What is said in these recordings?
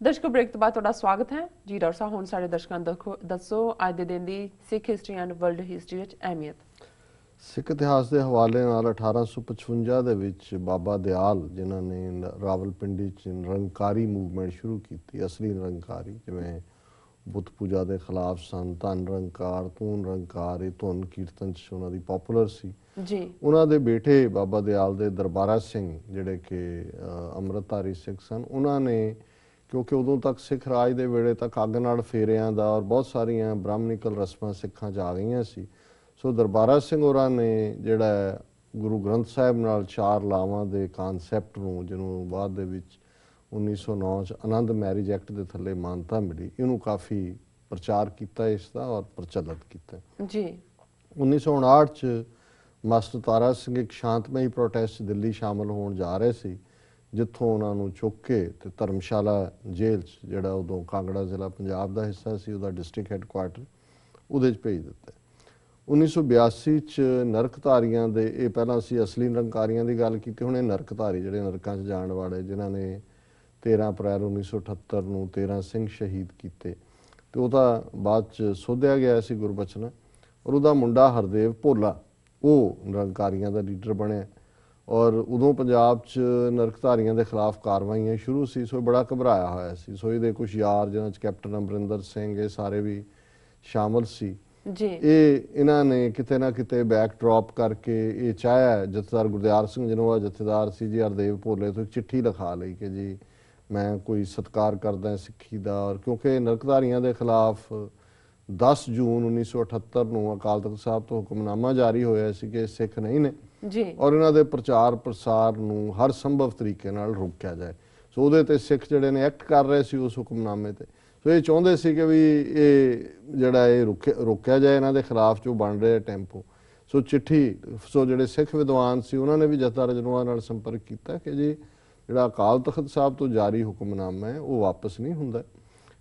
ਦਰਸ਼ਕੋ break ਤੋਂ ਬਾਅਦ ਤੁਹਾਡਾ ਸਵਾਗਤ ਹੈ ਜੀ। ਡਾਕਟਰ ਸਾਹਿਬ ਹੁਣ ਸਾਡੇ ਦਰਸ਼ਕਾਂ ਨੂੰ ਦੱਸੋ ਅੱਜ ਦੇ ਦਿਨ ਦੀ ਸਿੱਖ ਹਿਸਟਰੀ ਐਂਡ ਵਰਲਡ ਹਿਸਟਰੀ ਵਿੱਚ ਅਹਿਮੀਅਤ। ਸਿੱਖ ਇਤਿਹਾਸ ਦੇ ਹਵਾਲੇ ਨਾਲ 1855 ਦੇ ਵਿੱਚ ਬਾਬਾ ਦਿਆਲ ਜਿਨ੍ਹਾਂ ਨੇ ਰਾਵਲਪਿੰਡੀ 'ਚ ਨਿਰੰਕਾਰੀ ਮੂਵਮੈਂਟ ਸ਼ੁਰੂ ਕੀਤੀ, ਅਸਲੀ ਨਿਰੰਕਾਰੀ, ਜਿਵੇਂ ਬੁੱਤ ਪੂਜਾ ਦੇ ਖਿਲਾਫ ਸਨ, ਧੰਨ ਨਿਰੰਕਾਰ, ਤੂੰ ਨਿਰੰਕਾਰ, ਇਹ ਧੁਨ ਕੀਰਤਨ 'ਚ ਉਹਨਾਂ ਦੀ ਪੋਪੂਲਰ ਸੀ ਜੀ। ਉਹਨਾਂ ਦੇ ਬੇਟੇ ਬਾਬਾ ਦਿਆਲ ਦੇ ਦਰਬਾਰਾ ਸਿੰਘ ਜਿਹੜੇ ਕਿ ਅੰਮ੍ਰਿਤਧਾਰੀ ਸਿੱਖ ਸਨ, ਉਹਨਾਂ ਨੇ, ਕਿਉਂਕਿ ਉਦੋਂ ਤੱਕ ਸਿੱਖ ਰਾਜ ਦੇ ਵੇਲੇ ਤੱਕ ਅੱਗ ਨਾਲ ਫੇਰਿਆਂ ਦਾ ਔਰ ਬਹੁਤ ਸਾਰੀਆਂ ਬ੍ਰਾਹਮਣਿਕਲ ਰਸਮਾਂ ਸਿੱਖਾਂ 'ਚ ਆ ਗਈਆਂ ਸੀ, ਸੋ ਦਰਬਾਰਾ ਸਿੰਘ ਹੋਰਾਂ ਨੇ ਜਿਹੜਾ ਗੁਰੂ ਗ੍ਰੰਥ ਸਾਹਿਬ ਨਾਲ 4 ਲਾਵਾਂ ਦੇ ਕਾਨਸੈਪਟ ਨੂੰ, ਜਿਹਨੂੰ ਬਾਅਦ ਦੇ ਵਿੱਚ 1909 'ਚ ਆਨੰਦ ਮੈਰਿਜ ਐਕਟ ਦੇ ਥੱਲੇ ਮਾਨਤਾ ਮਿਲੀ, ਇਹਨੂੰ ਕਾਫੀ ਪ੍ਰਚਾਰ ਕੀਤਾ ਇਸ ਦਾ ਔਰ ਪ੍ਰਚਲਿਤ ਕੀਤਾ ਜੀ। 1959 'ਚ ਮਾਸਟਰ ਤਾਰਾ ਸਿੰਘ ਇੱਕ ਸ਼ਾਂਤਮਈ ਪ੍ਰੋਟੈਸਟ ਦਿੱਲੀ ਸ਼ਾਮਲ ਹੋਣ ਜਾ ਰਹੇ ਸੀ, ਜਿੱਥੋਂ ਉਹਨਾਂ ਨੂੰ ਚੁੱਕ ਕੇ ਤੇ ਧਰਮਸ਼ਾਲਾ ਜੇਲ੍ਹ 'ਚ, ਜਿਹੜਾ ਉਦੋਂ ਕਾਂਗੜਾ ਜ਼ਿਲ੍ਹਾ ਪੰਜਾਬ ਦਾ ਹਿੱਸਾ ਸੀ, ਉਹਦਾ ਡਿਸਟ੍ਰਿਕਟ ਹੈੱਡਕੁਆਰਟਰ, ਉਹਦੇ 'ਚ ਭੇਜ ਦਿੱਤਾ। 1982 'ਚ ਨਰਕਧਾਰੀਆਂ ਦੇ, ਇਹ ਪਹਿਲਾਂ ਅਸੀਂ ਅਸਲੀ ਨਿਰੰਕਾਰੀਆਂ ਦੀ ਗੱਲ ਕੀਤੀ, ਹੁਣ ਇਹ ਨਰਕਧਾਰੀ ਜਿਹੜੇ ਨਰਕਾਂ 'ਚ ਜਾਣ ਵਾਲੇ, ਜਿਨ੍ਹਾਂ ਨੇ 13 ਅਪ੍ਰੈਲ 1978 ਨੂੰ 13 ਸਿੰਘ ਸ਼ਹੀਦ ਕੀਤੇ, ਤੇ ਉਹਦਾ ਬਾਅਦ 'ਚ ਸੋਧਿਆ ਗਿਆ ਸੀ ਗੁਰਬਚਨ, ਔਰ ਉਹਦਾ ਮੁੰਡਾ ਹਰਦੇਵ ਭੋਲਾ ਉਹ ਨਿਰੰਕਾਰੀਆਂ ਦਾ ਲੀਡਰ ਬਣਿਆ। ਔਰ ਉਦੋਂ ਪੰਜਾਬ 'ਚ ਨਰਕਧਾਰੀਆਂ ਦੇ ਖਿਲਾਫ ਕਾਰਵਾਈਆਂ ਸ਼ੁਰੂ ਸੀ, ਸੋ ਬੜਾ ਘਬਰਾਇਆ ਹੋਇਆ ਸੀ। ਸੋ ਇਹਦੇ ਕੁਛ ਯਾਰ, ਜਿਹਨਾਂ 'ਚ ਕੈਪਟਨ ਅਮਰਿੰਦਰ ਸਿੰਘ, ਇਹ ਸਾਰੇ ਵੀ ਸ਼ਾਮਲ ਸੀ ਜੀ। ਇਹਨਾਂ ਨੇ ਕਿਤੇ ਨਾ ਕਿਤੇ ਬੈਕ ਡਰੋਪ ਕਰਕੇ ਇਹ ਚਾਹਿਆ, ਜਥੇਦਾਰ ਗੁਰਦਿਆਲ ਸਿੰਘ ਜਨੋਆ ਜਥੇਦਾਰ ਸੀ ਜੀ, ਹਰਦੇਵ ਭੋਲੇ ਤੋਂ ਇੱਕ ਚਿੱਠੀ ਲਿਖਾ ਲਈ ਕਿ ਜੀ ਮੈਂ ਕੋਈ ਸਤਿਕਾਰ ਕਰਦਾ ਸਿੱਖੀ ਦਾ, ਔਰ ਕਿਉਂਕਿ ਨਰਕਧਾਰੀਆਂ ਦੇ ਖਿਲਾਫ 10 ਜੂਨ 1978 ਨੂੰ ਅਕਾਲ ਤਖਤ ਸਾਹਿਬ ਤੋਂ ਹੁਕਮਨਾਮਾ ਜਾਰੀ ਹੋਇਆ ਸੀ ਕਿ ਸਿੱਖ ਨਹੀਂ ਨੇ ਜੀ, ਔਰ ਇਹਨਾਂ ਦੇ ਪ੍ਰਚਾਰ ਪ੍ਰਸਾਰ ਨੂੰ ਹਰ ਸੰਭਵ ਤਰੀਕੇ ਨਾਲ ਰੋਕਿਆ ਜਾਏ। ਸੋ ਉਹਦੇ ਤੇ ਸਿੱਖ ਜਿਹੜੇ ਨੇ ਐਕਟ ਕਰ ਰਹੇ ਸੀ ਉਸ ਹੁਕਮਨਾਮੇ ਤੇ, ਸੋ ਇਹ ਚਾਹੁੰਦੇ ਸੀ ਕਿ ਵੀ ਇਹ ਜਿਹੜਾ ਇਹ ਰੋਕਿਆ ਜਾਏ ਇਹਨਾਂ ਦੇ ਖਿਲਾਫ ਜੋ ਬਣ ਰਿਹਾ ਟੈਂਪੋ। ਸੋ ਚਿੱਠੀ, ਸੋ ਜਿਹੜੇ ਸਿੱਖ ਵਿਦਵਾਨ ਸੀ ਉਹਨਾਂ ਨੇ ਵੀ ਜਥੇਦਾਰ ਜਨੋਆ ਨਾਲ ਸੰਪਰਕ ਕੀਤਾ ਕਿ ਜੀ ਜਿਹੜਾ ਅਕਾਲ ਤਖਤ ਸਾਹਿਬ ਤੋਂ ਜਾਰੀ ਹੁਕਮਨਾਮਾ ਹੈ ਉਹ ਵਾਪਸ ਨਹੀਂ ਹੁੰਦਾ,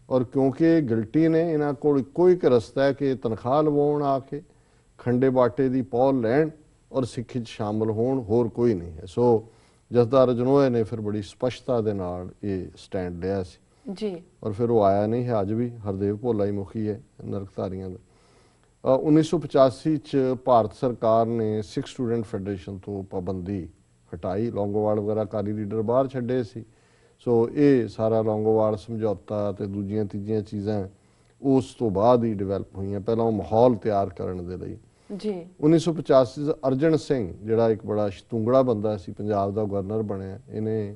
ਔਰ ਕਿਉਂਕਿ ਇਹ ਗਿਲਟੀ ਨੇ, ਇਹਨਾਂ ਕੋਲ ਇੱਕੋ ਇੱਕ ਰਸਤਾ ਹੈ ਕਿ ਤਨਖਾਹ ਲਵਾਉਣ ਆ ਕੇ, ਖੰਡੇ ਬਾਟੇ ਦੀ ਪੌਲ ਲੈਣ ਔਰ ਸਿੱਖੀ 'ਚ ਸ਼ਾਮਲ ਹੋਣ, ਹੋਰ ਕੋਈ ਨਹੀਂ ਹੈ। ਸੋ ਜਥੇਦਾਰ ਜਨੋਆ ਨੇ ਫਿਰ ਬੜੀ ਸਪਸ਼ਟਤਾ ਦੇ ਨਾਲ ਇਹ ਸਟੈਂਡ ਲਿਆ ਸੀ ਜੀ, ਔਰ ਫਿਰ ਉਹ ਆਇਆ ਨਹੀਂ ਹੈ। ਅੱਜ ਵੀ ਹਰਦੇਵ ਭੋਲਾ ਹੀ ਮੁਖੀ ਹੈ ਨਰਕਧਾਰੀਆਂ ਦਾ। 1985 'ਚ ਭਾਰਤ ਸਰਕਾਰ ਨੇ ਸਿੱਖ ਸਟੂਡੈਂਟ ਫੈਡਰੇਸ਼ਨ ਤੋਂ ਪਾਬੰਦੀ ਹਟਾਈ, ਲੌਂਗੋਵਾਲ ਵਗੈਰਾ ਅਕਾਲੀ ਲੀਡਰ ਬਾਹਰ ਛੱਡੇ ਸੀ, ਸੋ ਇਹ ਸਾਰਾ ਲੌਂਗੋਵਾਲ ਸਮਝੌਤਾ ਤੇ ਦੂਜੀਆਂ ਤੀਜੀਆਂ ਚੀਜ਼ਾਂ ਉਸ ਤੋਂ ਬਾਅਦ ਹੀ ਡਿਵੈਲਪ ਹੋਈਆਂ, ਪਹਿਲਾਂ ਉਹ ਮਾਹੌਲ ਤਿਆਰ ਕਰਨ ਦੇ ਲਈ। ਜੀ। 1985 'ਚ ਅਰਜਨ ਸਿੰਘ ਜਿਹੜਾ ਇੱਕ ਬੜਾ ਸ਼ਤੁੰਗੜਾ ਬੰਦਾ ਸੀ, ਪੰਜਾਬ ਦਾ ਗਵਰਨਰ ਬਣਿਆ, ਇਹਨੇ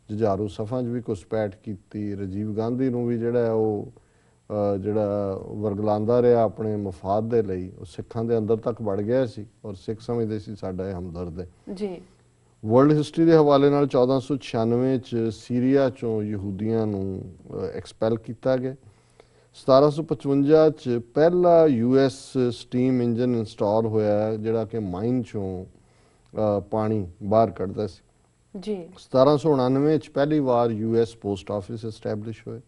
ਜੁਝਾਰੂ ਸਫਾਂ 'ਚ ਵੀ ਘੁਸਪੈਠ ਕੀਤੀ, ਰਾਜੀਵ ਗਾਂਧੀ ਨੂੰ ਵੀ ਜਿਹੜਾ ਉਹ ਜਿਹੜਾ ਵਰਗਲਾਉਂਦਾ ਰਿਹਾ ਆਪਣੇ ਮਫਾਦ ਦੇ ਲਈ, ਉਹ ਸਿੱਖਾਂ ਦੇ ਅੰਦਰ ਤੱਕ ਵੜ ਗਿਆ ਸੀ ਔਰ ਸਿੱਖ ਸਮਝਦੇ ਸੀ ਸਾਡਾ ਇਹ ਹਮਦਰਦ ਹੈ। ਜੀ। ਵਰਲਡ ਹਿਸਟਰੀ ਦੇ ਹਵਾਲੇ ਨਾਲ 1496 'ਚ ਸੀਰੀਆ 'ਚੋਂ ਯਹੂਦੀਆਂ ਨੂੰ ਐਕਸਪੈਲ ਕੀਤਾ ਗਿਆ। 1755 'ਚ ਪਹਿਲਾ US ਸਟੀਮ ਇੰਜਨ ਇੰਸਟਾਲ ਹੋਇਆ ਜਿਹੜਾ ਕਿ ਮਾਈਨ 'ਚੋਂ ਪਾਣੀ ਬਾਹਰ ਕੱਢਦਾ ਸੀ। ਜੀ। 1799 'ਚ ਪਹਿਲੀ ਵਾਰ US ਪੋਸਟ ਆਫਿਸ ਐਸਟੈਬਲਿਸ਼ ਹੋਏ।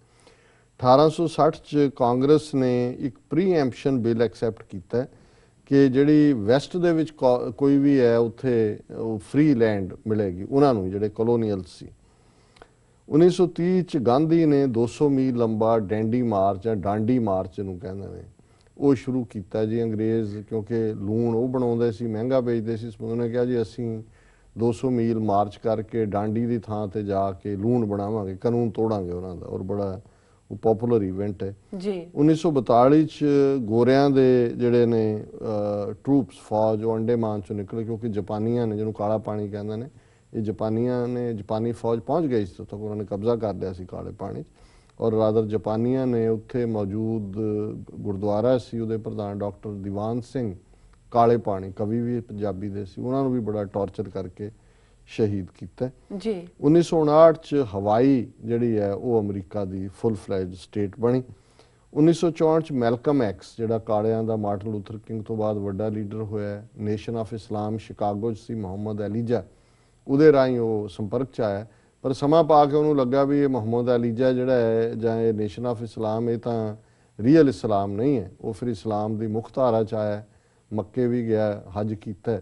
1860 'ਚ ਕਾਂਗਰਸ ਨੇ ਇੱਕ ਪ੍ਰੀਐਂਪਸ਼ਨ ਬਿੱਲ ਐਕਸੈਪਟ ਕੀਤਾ ਕਿ ਜਿਹੜੀ ਵੈਸਟ ਦੇ ਵਿੱਚ ਕੋਈ ਵੀ ਹੈ ਉੱਥੇ ਉਹ ਫ੍ਰੀ ਲੈਂਡ ਮਿਲੇਗੀ ਉਹਨਾਂ ਨੂੰ, ਜਿਹੜੇ ਕਲੋਨੀਅਲ ਸੀ। 1930 'ਚ ਗਾਂਧੀ ਨੇ 200 ਮੀਲ ਲੰਬਾ ਡੈਂਡੀ ਮਾਰਚ ਜਾਂ ਡਾਂਡੀ ਮਾਰਚ ਨੂੰ ਕਹਿੰਦੇ ਨੇ, ਉਹ ਸ਼ੁਰੂ ਕੀਤਾ ਜੀ। ਅੰਗਰੇਜ਼ ਕਿਉਂਕਿ ਲੂਣ ਉਹ ਬਣਾਉਂਦੇ ਸੀ, ਮਹਿੰਗਾ ਵੇਚਦੇ ਸੀ, ਉਹਨੇ ਕਿਹਾ ਜੀ ਅਸੀਂ 200 ਮੀਲ ਮਾਰਚ ਕਰਕੇ ਡਾਂਡੀ ਦੀ ਥਾਂ ਤੇ ਜਾ ਕੇ ਲੂਣ ਬਣਾਵਾਂਗੇ, ਕਾਨੂੰਨ ਤੋੜਾਂਗੇ ਉਹਨਾਂ ਦਾ, ਔਰ ਬੜਾ ਉਹ ਪੋਪੂਲਰ ਇਵੈਂਟ ਹੈ ਜੀ। 1942 'ਚ ਗੋਰਿਆਂ ਦੇ ਜਿਹੜੇ ਨੇ ਟਰੂਪਸ, ਫੌਜ, ਉਹ ਅੰਡੇਮਾਨ 'ਚੋਂ ਨਿਕਲੇ, ਕਿਉਂਕਿ ਜਾਪਾਨੀਆਂ ਨੇ, ਜਿਹਨੂੰ ਕਾਲਾ ਪਾਣੀ ਕਹਿੰਦੇ ਨੇ, ਇਹ ਜਾਪਾਨੀਆਂ ਨੇ, ਜਾਪਾਨੀ ਫੌਜ ਪਹੁੰਚ ਗਈ ਸੀ ਉੱਥੇ, ਉਹਨਾਂ ਨੇ ਕਬਜ਼ਾ ਕਰ ਲਿਆ ਸੀ ਕਾਲੇ ਪਾਣੀ 'ਚ, ਔਰ ਰਾਦਰ ਜਾਪਾਨੀਆਂ ਨੇ ਉੱਥੇ ਮੌਜੂਦ ਗੁਰਦੁਆਰਾ ਸੀ, ਉਹਦੇ ਪ੍ਰਧਾਨ ਡਾਕਟਰ ਦੀਵਾਨ ਸਿੰਘ ਕਾਲੇ ਪਾਣੀ, ਕਵੀ ਵੀ ਪੰਜਾਬੀ ਦੇ ਸੀ, ਉਹਨਾਂ ਨੂੰ ਵੀ ਬੜਾ ਟੌਰਚਰ ਕਰਕੇ ਸ਼ਹੀਦ ਕੀਤਾ ਜੀ। 1959 'ਚ ਹਵਾਈ ਜਿਹੜੀ ਹੈ ਉਹ ਅਮਰੀਕਾ ਦੀ ਫੁੱਲ ਫਲੈਜ ਸਟੇਟ ਬਣੀ। 1964 'ਚ ਮੈਲਕਮ ਐਕਸ ਜਿਹੜਾ ਕਾਲਿਆਂ ਦਾ ਮਾਰਟਨ ਲੂਥਰ ਕਿੰਗ ਤੋਂ ਬਾਅਦ ਵੱਡਾ ਲੀਡਰ ਹੋਇਆ, ਨੇਸ਼ਨ ਆਫ ਇਸਲਾਮ ਸ਼ਿਕਾਗੋ 'ਚ ਸੀ, ਮੁਹੰਮਦ ਅਲੀਜਾ, ਉਹਦੇ ਰਾਹੀਂ ਉਹ ਸੰਪਰਕ 'ਚ ਆਇਆ, ਪਰ ਸਮਾਂ ਪਾ ਕੇ ਉਹਨੂੰ ਲੱਗਾ ਵੀ ਇਹ ਮੁਹੰਮਦ ਅਲੀਜਾ ਜਿਹੜਾ ਹੈ ਜਾਂ ਇਹ ਨੇਸ਼ਨ ਆਫ ਇਸਲਾਮ, ਇਹ ਤਾਂ ਰੀਅਲ ਇਸਲਾਮ ਨਹੀਂ ਹੈ। ਉਹ ਫਿਰ ਇਸਲਾਮ ਦੀ ਮੁੱਖ ਧਾਰਾ 'ਚ ਆਇਆ, ਮੱਕੇ ਵੀ ਗਿਆ, ਹੱਜ ਕੀਤਾ,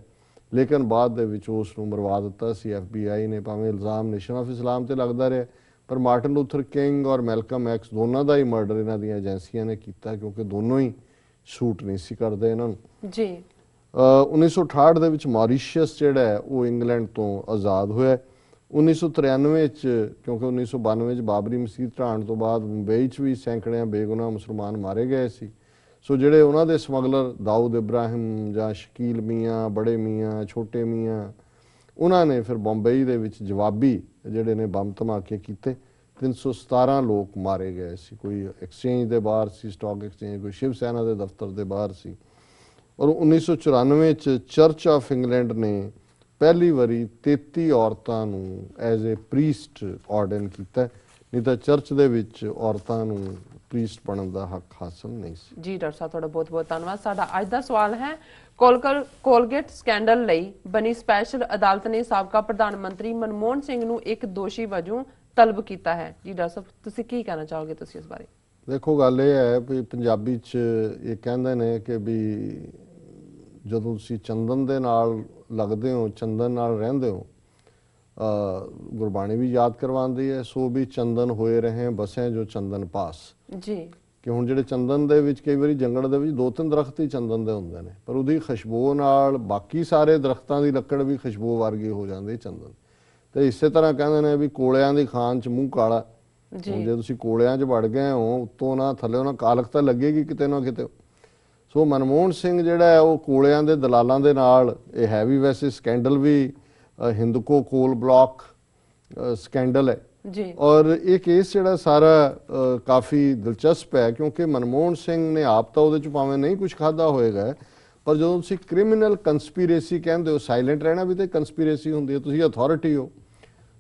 ਲੇਕਿਨ ਬਾਅਦ ਦੇ ਵਿੱਚ ਉਸ ਨੂੰ ਮਰਵਾ ਦਿੱਤਾ ਸੀ FBI ਨੇ, ਭਾਵੇਂ ਇਲਜ਼ਾਮ ਨੇਸ਼ਨ ਆਫ ਇਸਲਾਮ ਤੇ ਲੱਗਦਾ ਰਿਹਾ, ਪਰ ਮਾਰਟਨ ਲੂਥਰ ਕਿੰਗ ਔਰ ਮੈਲਕਮ ਐਕਸ ਦੋਨਾਂ ਦਾ ਹੀ ਮਰਡਰ ਇਹਨਾਂ ਦੀਆਂ ਏਜੰਸੀਆਂ ਨੇ ਕੀਤਾ, ਕਿਉਂਕਿ ਦੋਨੋਂ ਹੀ ਸ਼ੂਟ ਨਹੀਂ ਸੀ ਕਰਦੇ ਇਹਨਾਂ ਨੂੰ। ਜੀ 1968 ਦੇ ਵਿੱਚ ਮੌਰੀਸ਼ੀਅਸ ਜਿਹੜਾ ਹੈ ਉਹ ਇੰਗਲੈਂਡ ਤੋਂ ਆਜ਼ਾਦ ਹੋਇਆ। 1993 ਚ, ਕਿਉਂਕਿ 1992 ਚ ਬਾਬਰੀ ਮਸਜਿਦ ਢਾਣ ਤੋਂ ਬਾਅਦ ਮੁੰਬਈ ਚ ਵੀ ਸੈਂਕੜਿਆਂ ਬੇਗੁਨਾਹ ਮੁਸਲਮਾਨ ਮਾਰੇ ਗਏ ਸੀ। ਸੋ ਜਿਹੜੇ ਉਹਨਾਂ ਦੇ ਸਮਗਲਰ ਦਾਊਦ ਇਬਰਾਹਿਮ ਜਾਂ ਸ਼ਕੀਲ ਮੀਆਂ, ਬੜੇ ਮੀਆਂ, ਛੋਟੇ ਮੀਆਂ, ਉਹਨਾਂ ਨੇ ਫਿਰ ਬੰਬਈ ਦੇ ਵਿੱਚ ਜਵਾਬੀ ਜਿਹੜੇ ਨੇ ਬੰਬ ਧਮਾਕੇ ਕੀਤੇ। 317 ਲੋਕ ਮਾਰੇ ਗਏ ਸੀ। ਕੋਈ ਐਕਸਚੇਂਜ ਦੇ ਬਾਹਰ ਸੀ, ਸਟਾਕ ਐਕਸਚੇਂਜ, ਕੋਈ ਸ਼ਿਵ ਸੈਨਾ ਦੇ ਦਫ਼ਤਰ ਦੇ ਬਾਹਰ ਸੀ। ਔਰ 1994 ਚ ਚਰਚ ਆਫ ਇੰਗਲੈਂਡ ਨੇ ਪਹਿਲੀ ਵਾਰੀ 33 ਔਰਤਾਂ ਨੂੰ ਐਜ਼ ਏ ਪ੍ਰੀਸਟ ਆਰਡਨ ਕੀਤਾ, ਨਹੀਂ ਤਾਂ ਚਰਚ ਦੇ ਵਿੱਚ ਔਰਤਾਂ ਨੂੰ ਪ੍ਰੀਸਟ ਬਣਨ ਦਾ ਹੱਕ ਹਾਸਲ ਨਹੀਂ ਸੀ। ਜੀ ਡਾਕਟਰ ਸਾਹਿਬ, ਤੁਹਾਡਾ ਬਹੁਤ ਬਹੁਤ ਧੰਨਵਾਦ। ਸਾਡਾ ਅੱਜ ਦਾ ਸਵਾਲ ਹੈ, ਕੋਲਗੇਟ ਸਕੈਂਡਲ ਲਈ ਬਣੀ ਸਪੈਸ਼ਲ ਅਦਾਲਤ ਨੇ ਸਾਬਕਾ ਪ੍ਰਧਾਨ ਮੰਤਰੀ ਮਨਮੋਹਨ ਸਿੰਘ ਨੂੰ ਇੱਕ ਦੋਸ਼ੀ ਵਜੋਂ ਤਲਬ ਕੀਤਾ ਹੈ। ਜੀ ਡਾਕਟਰ ਸਾਹਿਬ, ਤੁਸੀਂ ਕੀ ਕਹਿਣਾ ਚਾਹੋਗੇ ਤੁਸੀਂ ਇਸ ਬਾਰੇ? ਦੇਖੋ, ਗੱਲ ਇਹ ਹੈ ਵੀ ਪੰਜਾਬੀ 'ਚ ਇਹ ਕਹਿੰਦੇ ਨੇ ਕਿ ਵੀ ਜਦੋਂ ਤੁਸੀਂ ਚੰਦਨ ਦੇ ਨਾਲ ਲੱਗਦੇ ਹੋ, ਚੰਦਨ ਨਾਲ ਰਹਿੰਦੇ ਹੋ, ਗੁਰਬਾਣੀ ਵੀ ਯਾਦ ਕਰਵਾਉਂਦੀ ਹੈ, ਸੋ ਵੀ ਚੰਦਨ ਹੋਏ ਰਹੇ ਬਸੇ ਜੋ ਚੰਦਨ ਪਾਸ। ਜੀ ਕਿ ਹੁਣ ਜਿਹੜੇ ਚੰਦਨ ਦੇ ਵਿੱਚ ਕਈ ਵਾਰੀ ਜੰਗਲ ਦੇ ਵਿੱਚ 2-3 ਦਰਖਤ ਹੀ ਚੰਦਨ ਦੇ ਹੁੰਦੇ ਨੇ, ਪਰ ਉਹਦੀ ਖੁਸ਼ਬੂ ਨਾਲ ਬਾਕੀ ਸਾਰੇ ਦਰਖਤਾਂ ਦੀ ਲੱਕੜ ਵੀ ਖੁਸ਼ਬੂ ਵਰਗੀ ਹੋ ਜਾਂਦੀ ਚੰਦਨ। ਤੇ ਇਸੇ ਤਰ੍ਹਾਂ ਕਹਿੰਦੇ ਨੇ ਵੀ ਕੋਲਿਆਂ ਦੀ ਖਾਨ 'ਚ ਮੂੰਹ ਕਾਲਾ। ਹੁਣ ਜੇ ਤੁਸੀਂ ਕੋਲਿਆਂ 'ਚ ਵੜ ਗਏ ਹੋ, ਉੱਤੋਂ ਨਾ ਥੱਲੇ ਨਾ ਕਾਲਖ ਤਾਂ ਲੱਗੇਗੀ ਕਿਤੇ ਨਾ ਕਿਤੇ। ਸੋ ਮਨਮੋਹਨ ਸਿੰਘ ਜਿਹੜਾ ਹੈ ਉਹ ਕੋਲਿਆਂ ਦੇ ਦਲਾਲਾਂ ਦੇ ਨਾਲ, ਇਹ ਹੈ ਵੀ ਵੈਸੇ ਸਕੈਂਡਲ ਵੀ ਹਿੰਦਕੋ ਕੋਲ ਬਲਾਕ ਸਕੈਂਡਲ ਹੈ ਜੀ। ਔਰ ਇਹ ਕੇਸ ਜਿਹੜਾ ਸਾਰਾ ਕਾਫੀ ਦਿਲਚਸਪ ਹੈ, ਕਿਉਂਕਿ ਮਨਮੋਹਨ ਸਿੰਘ ਨੇ ਆਪ ਤਾਂ ਉਹਦੇ 'ਚ ਭਾਵੇਂ ਨਹੀਂ ਕੁਝ ਖਾਧਾ ਹੋਏਗਾ, ਪਰ ਜਦੋਂ ਤੁਸੀਂ ਕ੍ਰਿਮੀਨਲ ਕੰਸਪੀਰੇਸੀ ਕਹਿੰਦੇ ਹੋ, ਸਾਇਲੈਂਟ ਰਹਿਣਾ ਵੀ ਤਾਂ ਕੰਸਪੀਰੇਸੀ ਹੁੰਦੀ ਹੈ। ਤੁਸੀਂ ਅਥਾਰਟੀ ਹੋ,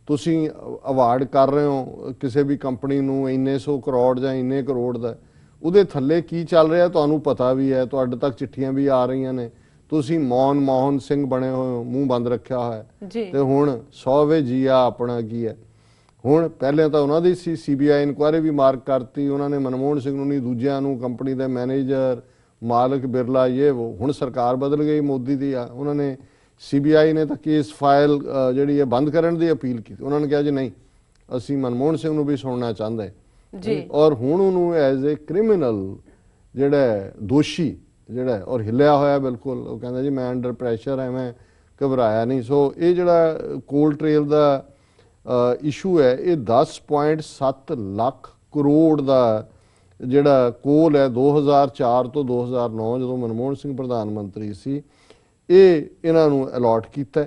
ਤੁਸੀਂ ਅਵਾਰਡ ਕਰ ਰਹੇ ਹੋ ਕਿਸੇ ਵੀ ਕੰਪਨੀ ਨੂੰ ਇੰਨੇ 100 ਕਰੋੜ ਜਾਂ ਇੰਨੇ ਕਰੋੜ ਦਾ, ਉਹਦੇ ਥੱਲੇ ਕੀ ਚੱਲ ਰਿਹਾ ਤੁਹਾਨੂੰ ਪਤਾ ਵੀ ਹੈ, ਤੁਹਾਡੇ ਤੱਕ ਚਿੱਠੀਆਂ ਵੀ ਆ ਰਹੀਆਂ ਨੇ, ਤੁਸੀਂ ਮੋਹਨ ਸਿੰਘ ਬਣੇ ਹੋਏ ਹੋ, ਮੂੰਹ ਬੰਦ ਰੱਖਿਆ ਹੋਇਆ ਤੇ ਹੁਣ 100ਵੇਂ ਜੀਆ ਆਪਣਾ ਕੀ ਹੈ। ਹੁਣ ਪਹਿਲੇ ਤਾਂ ਉਹਨਾਂ ਦੀ ਸੀ CBI ਇਨਕੁਆਇਰੀ ਵੀ ਮਾਰਕ ਕਰਤੀ, ਉਹਨਾਂ ਨੇ ਮਨਮੋਹਨ ਸਿੰਘ ਨੂੰ ਨਹੀਂ, ਦੂਜਿਆਂ ਨੂੰ, ਕੰਪਨੀ ਦੇ ਮੈਨੇਜਰ ਮਾਲਕ ਬਿਰਲਾ ਇਹ ਉਹ। ਹੁਣ ਸਰਕਾਰ ਬਦਲ ਗਈ, ਮੋਦੀ ਦੀ ਆ, ਉਹਨਾਂ ਨੇ CBI ਨੇ ਤਾਂ ਕੇਸ ਫਾਈਲ ਜਿਹੜੀ ਹੈ ਬੰਦ ਕਰਨ ਦੀ ਅਪੀਲ ਕੀਤੀ। ਉਹਨਾਂ ਨੇ ਕਿਹਾ ਜੀ ਨਹੀਂ, ਅਸੀਂ ਮਨਮੋਹਨ ਸਿੰਘ ਨੂੰ ਵੀ ਸੁਣਨਾ ਚਾਹੁੰਦੇ ਜੀ। ਔਰ ਹੁਣ ਉਹਨੂੰ ਐਜ਼ ਏ ਕ੍ਰਿਮੀਨਲ ਜਿਹੜਾ ਦੋਸ਼ੀ ਜਿਹੜਾ ਔਰ ਹਿੱਲਿਆ ਹੋਇਆ ਬਿਲਕੁਲ। ਉਹ ਕਹਿੰਦਾ ਜੀ ਮੈਂ ਅੰਡਰ ਪ੍ਰੈਸ਼ਰ ਐ, ਮੈਂ ਘਬਰਾਇਆ ਨਹੀਂ। ਸੋ ਇਹ ਜਿਹੜਾ ਕੋਲ ਟ੍ਰੇਲ ਦਾ ਇਸ਼ੂ ਹੈ, ਇਹ 10.7 ਲੱਖ ਕਰੋੜ ਦਾ ਜਿਹੜਾ ਕੋਲ ਹੈ 2004 ਤੋਂ 2009 ਜਦੋਂ ਮਨਮੋਹਨ ਸਿੰਘ ਪ੍ਰਧਾਨ ਮੰਤਰੀ ਸੀ, ਇਹ ਇਹਨਾਂ ਨੂੰ ਅਲਾਟ ਕੀਤਾ।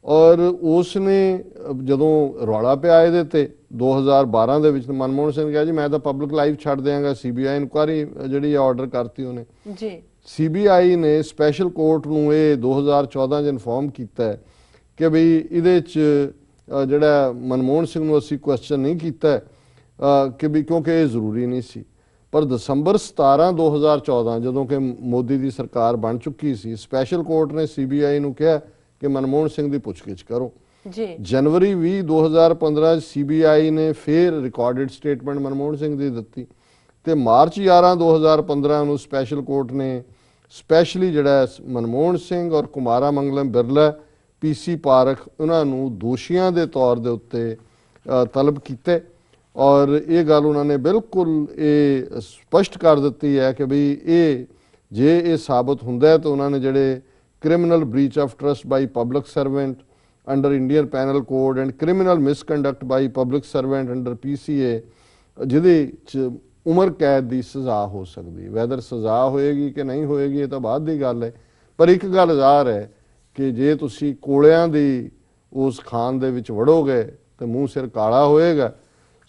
ਔਰ ਉਸ ਨੇ ਜਦੋਂ ਰੌਲਾ ਪਿਆ ਇਹਦੇ ਤੇ 2012 ਦੇ ਵਿੱਚ, ਮਨਮੋਹਨ ਸਿੰਘ ਕਿਹਾ ਜੀ ਮੈਂ ਤਾਂ ਪਬਲਿਕ ਲਾਈਫ ਛੱਡ ਦਿਆਂਗਾ, CBI ਇਨਕੁਆਇਰੀ ਜਿਹੜੀ ਆਰਡਰ ਕਰਤੀ ਉਹਨੇ ਜੀ। CBI ਨੇ ਸਪੈਸ਼ਲ ਕੋਰਟ ਨੂੰ ਇਹ 2014 ਚ ਇਨਫੋਰਮ ਕੀਤਾ ਕਿ ਬਈ ਇਹਦੇ ਚ ਜਿਹੜਾ ਮਨਮੋਹਨ ਸਿੰਘ ਨੂੰ ਅਸੀਂ ਕੁਐਸਚਨ ਨਹੀਂ ਕੀਤਾ ਕਿ ਵੀ ਕਿਉਂਕਿ ਇਹ ਜ਼ਰੂਰੀ ਨਹੀਂ ਸੀ। ਪਰ ਦਸੰਬਰ 17 2014 ਜਦੋਂ ਕਿ ਮੋਦੀ ਦੀ ਸਰਕਾਰ ਬਣ ਚੁੱਕੀ ਸੀ, ਸਪੈਸ਼ਲ ਕੋਰਟ ਨੇ CBI ਨੂੰ ਕਿਹਾ ਕਿ ਮਨਮੋਹਨ ਸਿੰਘ ਦੀ ਪੁੱਛਗਿੱਛ ਕਰੋ। ਜੀ। ਜਨਵਰੀ 20 2015 CBI ਨੇ ਫਿਰ ਰਿਕਾਰਡਡ ਸਟੇਟਮੈਂਟ ਮਨਮੋਹਨ ਸਿੰਘ ਦੀ ਦਿੱਤੀ ਤੇ ਮਾਰਚ 11 2015 ਨੂੰ ਸਪੈਸ਼ਲ ਕੋਰਟ ਨੇ ਸਪੈਸ਼ਲੀ ਜਿਹੜਾ ਮਨਮੋਹਨ ਸਿੰਘ ਔਰ ਕੁਮਾਰਾ ਮੰਗਲਮ ਬਿਰਲਾ, PC ਪਾਰਖ, ਉਹਨਾਂ ਨੂੰ ਦੋਸ਼ੀਆਂ ਦੇ ਤੌਰ ਦੇ ਉੱਤੇ ਤਲਬ ਕੀਤੇ। ਔਰ ਇਹ ਗੱਲ ਉਹਨਾਂ ਨੇ ਬਿਲਕੁਲ ਇਹ ਸਪਸ਼ਟ ਕਰ ਦਿੱਤੀ ਹੈ ਕਿ ਬਈ ਜੇ ਇਹ ਸਾਬਤ ਹੁੰਦਾ ਹੈ ਤਾਂ ਉਹਨਾਂ ਨੇ ਜਿਹੜੇ criminal breach of trust by public servant under Indian Penal Code and criminal misconduct by public servant under PCA, ਜਿਹਦੇ 'ਚ ਉਮਰ ਕੈਦ ਦੀ ਸਜ਼ਾ ਹੋ ਸਕਦੀ। ਵੈਦਰ ਸਜ਼ਾ ਹੋਏਗੀ ਕਿ ਨਹੀਂ ਹੋਏਗੀ ਇਹ ਤਾਂ ਬਾਅਦ ਦੀ ਗੱਲ ਹੈ, ਪਰ ਇੱਕ ਗੱਲ ਜ਼ਾਹਰ ਹੈ ਕਿ ਜੇ ਤੁਸੀਂ ਕੋਲਿਆਂ ਦੀ ਉਸ ਖਾਨ ਦੇ ਵਿੱਚ ਵੜੋਗੇ ਤਾਂ ਮੂੰਹ ਸਿਰ ਕਾਲਾ ਹੋਏਗਾ।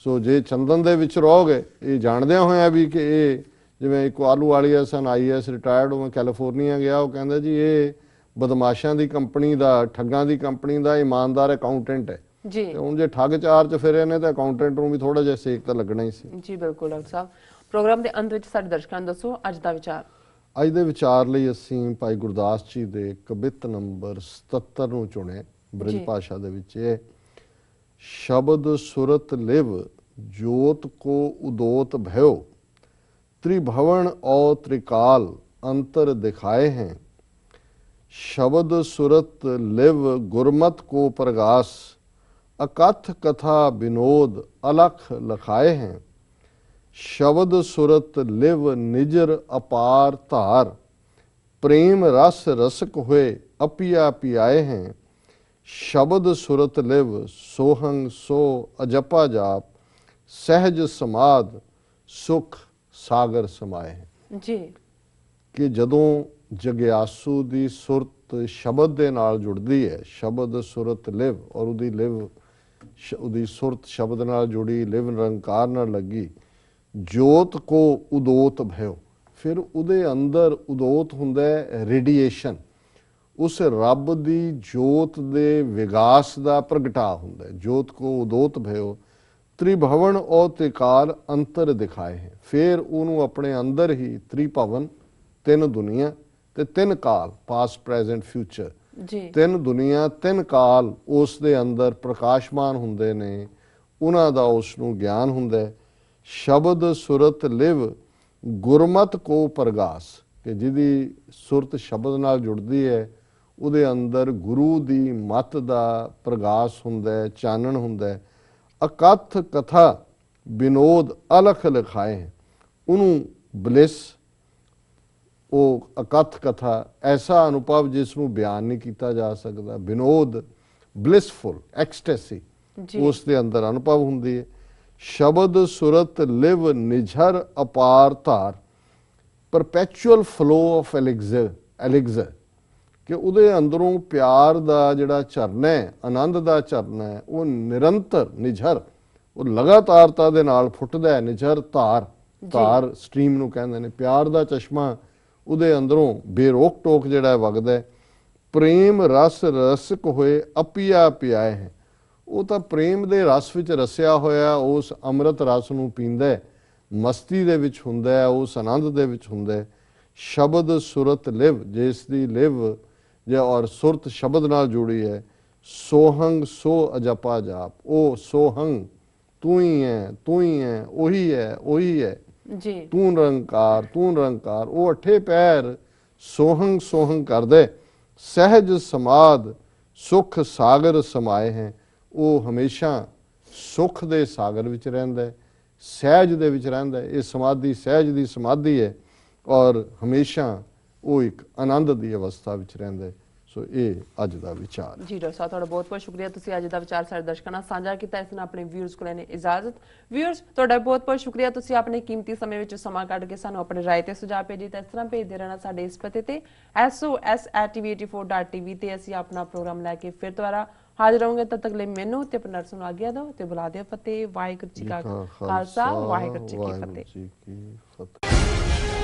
ਸੋ ਜੇ ਚੰਦਨ ਦੇ ਵਿੱਚ ਰਹੋਗੇ, ਇਹ ਜਾਣਦਿਆਂ ਹੋਇਆ ਵੀ ਕਿ ਇਹ ਜਿਵੇਂ ਇੱਕ ਆਲੂ ਵਾਲੀਆ ਸਨ IAS ਰਿਟਾਇਰਡ, ਉਹ ਕੈਲੀਫੋਰਨੀਆ ਗਿਆ, ਉਹ ਕਹਿੰਦਾ ਜੀ ਇਹ ਬਦਮਾਸ਼ਾਂ ਦੀ ਕੰਪਨੀ ਦਾ, ਠੱਗਾਂ ਦੀ ਕੰਪਨੀ ਦਾ ਇਮਾਨਦਾਰ ਅਕਾਊਂਟੈਂਟ ਹੈ ਜੀ। ਤੇ ਹੁਣ ਜੇ ਠੱਗ ਚਾਰ ਚ ਫਿਰੇ ਨੇ ਤਾਂ ਅਕਾਊਂਟੈਂਟ ਨੂੰ ਵੀ ਥੋੜਾ ਜਿਹਾ ਸੇਕ ਤਾਂ ਲੱਗਣਾ ਹੀ ਸੀ। ਜੀ ਬਿਲਕੁਲ ਡਾਕਟਰ ਸਾਹਿਬ। ਪ੍ਰੋਗਰਾਮ ਦੇ ਅੰਤ ਵਿੱਚ ਸਾਡੇ ਦਰਸ਼ਕਾਂ ਨੂੰ ਦੱਸੋ ਅੱਜ ਦਾ ਵਿਚਾਰ। ਅੱਜ ਦੇ ਵਿਚਾਰ ਲਈ ਅਸੀਂ ਭਾਈ ਗੁਰਦਾਸ ਜੀ ਦੇ ਕਵਿਤ ਨੰਬਰ 77 ਨੂੰ ਚੁਣੇ। ਬ੍ਰਿਜ ਭਾਸ਼ਾ ਦੇ ਵਿੱਚ ਇਹ ਸ਼ਬਦ ਸੁਰਤ ਲਿਵ ਜੋਤ ਕੋ ਉਦੋਤ ਭਇਓ, त्रिभुवन और त्रिकाल अंतर दिखाए हैं। शब्द सुरत लिव गुरमत को प्रगास, अकथ कथा विनोद अलख लखाए हैं, शब्द सुरत लिव निजर अपार धार, प्रेम रस रसक हुए अपिया पियाए हैं, शब्द सुरत लिव सोहंग सो अजपा जाप, सहज समाद सुख सागर समाए हैं। जी कि जदों जग्यासू ਦੀ ਸੁਰਤ ਸ਼ਬਦ ਦੇ ਨਾਲ ਜੁੜਦੀ ਹੈ, ਸ਼ਬਦ ਸੁਰਤ ਲਿਵ ਔਰ ਉਹਦੀ ਲਿਵ ਉਹਦੀ ਸੁਰਤ ਸ਼ਬਦ ਨਾਲ ਜੁੜੀ, ਲਿਵ ਨਿਰੰਕਾਰ ਨਾਲ ਲੱਗੀ, ਜੋਤ ਕੋ ਉਦੋਤ ਭਇਓ, ਫਿਰ ਉਹਦੇ ਅੰਦਰ ਉਦੋਤ ਹੁੰਦਾ ਹੈ ਰੇਡੀਏਸ਼ਨ, ਉਸ ਰੱਬ ਦੀ ਜੋਤ ਦੇ ਵਿਗਾਸ ਦਾ ਪ੍ਰਗਟਾ ਹੁੰਦਾ ਹੈ। ਜੋਤ ਕੋ ਉਦੋਤ ਭਇਓ ਤ੍ਰਿਭਵਨ ਔ ਤ੍ਰਿਕਾਲ ਅੰਤਰ ਦਿਖਾਏ ਹੈ। ਫਿਰ ਉਹਨੂੰ ਆਪਣੇ ਅੰਦਰ ਹੀ ਤ੍ਰਿਭਵਨ, ਤਿੰਨ ਦੁਨੀਆ ਤੇ ਤਿੰਨ ਕਾਲ, ਪਾਸਟ ਪ੍ਰੈਜ਼ੈਂਟ ਫਿਊਚਰ, ਜੀ ਤਿੰਨ ਦੁਨੀਆ ਤਿੰਨ ਕਾਲ ਉਸ ਦੇ ਅੰਦਰ ਪ੍ਰਕਾਸ਼ਮਾਨ ਹੁੰਦੇ ਨੇ, ਉਹਨਾਂ ਦਾ ਉਸ ਨੂੰ ਗਿਆਨ ਹੁੰਦਾ ਹੈ। ਸ਼ਬਦ ਸੁਰਤ ਲਿਵ ਗੁਰਮਤ ਕੋ ਪ੍ਰਗਾਸ, ਕਿ ਜਿਹਦੀ ਸੁਰਤ ਸ਼ਬਦ ਨਾਲ ਜੁੜਦੀ ਹੈ ਉਹਦੇ ਅੰਦਰ ਗੁਰੂ ਦੀ ਮਤ ਦਾ ਪ੍ਰਗਾਸ ਹੁੰਦਾ ਹੈ, ਚਾਨਣ ਹੁੰਦਾ ਹੈ। ਅਕਥ ਕਥਾ ਵਿਨੋਦ ਅਲਖ ਲਿਖਾਏ ਹੈ, ਉਹਨੂੰ ਬਲਿਸ, ਉਹ ਅਕਥ ਕਥਾ ਐਸਾ ਅਨੁਭਵ ਜਿਸ ਨੂੰ ਬਿਆਨ ਨਹੀਂ ਕੀਤਾ ਜਾ ਸਕਦਾ, ਵਿਨੋਦ ਬਲਿਸਫੁਲ ਐਕਸਟੈਸੀ ਉਸ ਦੇ ਅੰਦਰ ਅਨੁਭਵ ਹੁੰਦੀ ਹੈ। ਸ਼ਬਦ ਸੁਰਤ ਲਿਵ ਨਿਝਰ ਅਪਾਰ ਧਾਰ, ਪਰਪੈਚੁਅਲ ਫਲੋ ਆਫ ਐਲਿਗਜ਼ਰ, ਕਿ ਉਹਦੇ ਅੰਦਰੋਂ ਪਿਆਰ ਦਾ ਜਿਹੜਾ ਝਰਨਾ ਹੈ, ਆਨੰਦ ਦਾ ਝਰਨਾ ਹੈ, ਉਹ ਨਿਰੰਤਰ ਨਿਝਰ, ਉਹ ਲਗਾਤਾਰਤਾ ਦੇ ਨਾਲ ਫੁੱਟਦਾ ਹੈ। ਨਿਝਰ ਧਾਰ, ਧਾਰ ਸਟ੍ਰੀਮ ਨੂੰ ਕਹਿੰਦੇ ਨੇ, ਪਿਆਰ ਦਾ ਚਸ਼ਮਾ ਉਹਦੇ ਅੰਦਰੋਂ ਬੇਰੋਕ ਟੋਕ ਜਿਹੜਾ ਵਗਦਾ। ਪ੍ਰੇਮ ਰਸ ਰਸਕ ਹੋਏ ਅਪੀਆ ਪਿਆਏ ਹੈ, ਉਹ ਤਾਂ ਪ੍ਰੇਮ ਦੇ ਰਸ ਵਿੱਚ ਰਸਿਆ ਹੋਇਆ ਉਸ ਅੰਮ੍ਰਿਤ ਰਸ ਨੂੰ ਪੀਂਦਾ ਹੈ, ਮਸਤੀ ਦੇ ਵਿੱਚ ਹੁੰਦਾ ਹੈ, ਉਸ ਆਨੰਦ ਦੇ ਵਿੱਚ ਹੁੰਦਾ ਹੈ। ਸ਼ਬਦ ਸੁਰਤ ਲਿਵ, ਜਿਸ ਦੀ ਲਿਵ ਜੇ ਔਰ ਸੁਰਤ ਸ਼ਬਦ ਨਾਲ ਜੁੜੀ ਹੈ, ਸੋਹੰਗ ਸੋ ਅਜਪਾ ਜਾਪ, ਉਹ ਸੋਹੰਗ ਤੂੰ ਹੀ ਹੈ, ਤੂੰ ਹੀ ਹੈ, ਉਹੀ ਹੈ, ਉਹੀ ਹੈ ਜੀ, ਤੂੰ ਨਿਰੰਕਾਰ, ਤੂੰ ਨਿਰੰਕਾਰ, ਉਹ ਅਠੇ ਪੈਰ ਸੋਹੰਗ ਸੋਹੰਗ ਕਰਦੇ। ਸਹਿਜ ਸਮਾਦ ਸੁਖ ਸਾਗਰ ਸਮਾਏ ਹੈ, ਉਹ ਹਮੇਸ਼ਾ ਸੁਖ ਦੇ ਸਾਗਰ ਵਿੱਚ ਰਹਿੰਦਾ ਹੈ, ਸਹਿਜ ਦੇ ਵਿੱਚ ਰਹਿੰਦਾ ਹੈ। ਇਹ ਸਮਾਧੀ ਸਹਿਜ ਦੀ ਸਮਾਧੀ ਹੈ ਔਰ ਹਮੇਸ਼ਾ ਉਹ ਇੱਕ ਆਨੰਦ ਦੀ ਅਵਸਥਾ ਵਿੱਚ ਰਹਿੰਦਾ ਹੈ। ਸੋ ਇਹ ਅੱਜ ਦਾ ਵਿਚਾਰ। ਜੀ ਡਾਕਟਰ ਸਾਹਿਬ, ਤੁਹਾਡਾ ਬਹੁਤ ਬਹੁਤ ਸ਼ੁਕਰੀਆ, ਤੁਸੀਂ ਅੱਜ ਦਾ ਵਿਚਾਰ ਸਾਡੇ ਦਰਸ਼ਕਾਂ ਨਾਲ ਸਾਂਝਾ ਕੀਤਾ। ਇਸ ਨਾਲ ਆਪਣੇ ਵਿਊਅਰਸ ਕੋਲ ਲੈਣੇ ਇਜਾਜ਼ਤ। ਵਿਊਅਰਸ, ਤੁਹਾਡਾ ਬਹੁਤ ਬਹੁਤ ਸ਼ੁਕਰੀਆ, ਤੁਸੀਂ ਆਪਣੇ ਕੀਮਤੀ ਸਮੇਂ ਵਿੱਚ ਸਮਾਂ ਕੱਢ ਕੇ ਸਾਨੂੰ ਆਪਣੇ ਰਾਏ ਤੇ ਸੁਝਾਅ ਭੇਜੀ। ਤਾਂ ਇਸ ਤਰ੍ਹਾਂ ਭੇਜਦੇ ਰਹਿਣਾ ਸਾਡੇ ਇਸ ਪਤੇ ਤੇ sos@tv84.tv ਤੇ ਅਸੀਂ ਆਪਣਾ ਪ੍ਰੋਗਰਾਮ ਲੈ ਕੇ ਫਿਰ ਦੁਬਾਰਾ ਹਾਜ਼ਰ ਹੋਵਾਂਗੇ। ਤਦ ਤੱਕ ਲਈ ਮੈਨੂੰ ਤੇ ਆਪਣੇ ਨਰਸ ਨੂੰ ਆਗਿਆ ਦਿਓ ਤੇ ਬੁਲਾ ਦਿਓ ਫਤਿਹ। ਵਾਹਿਗੁਰੂ ਜੀ ਕਾ ਖਾਲਸਾ, ਵਾਹਿਗੁਰੂ ਜੀ ਕੀ ਫਤਿਹ।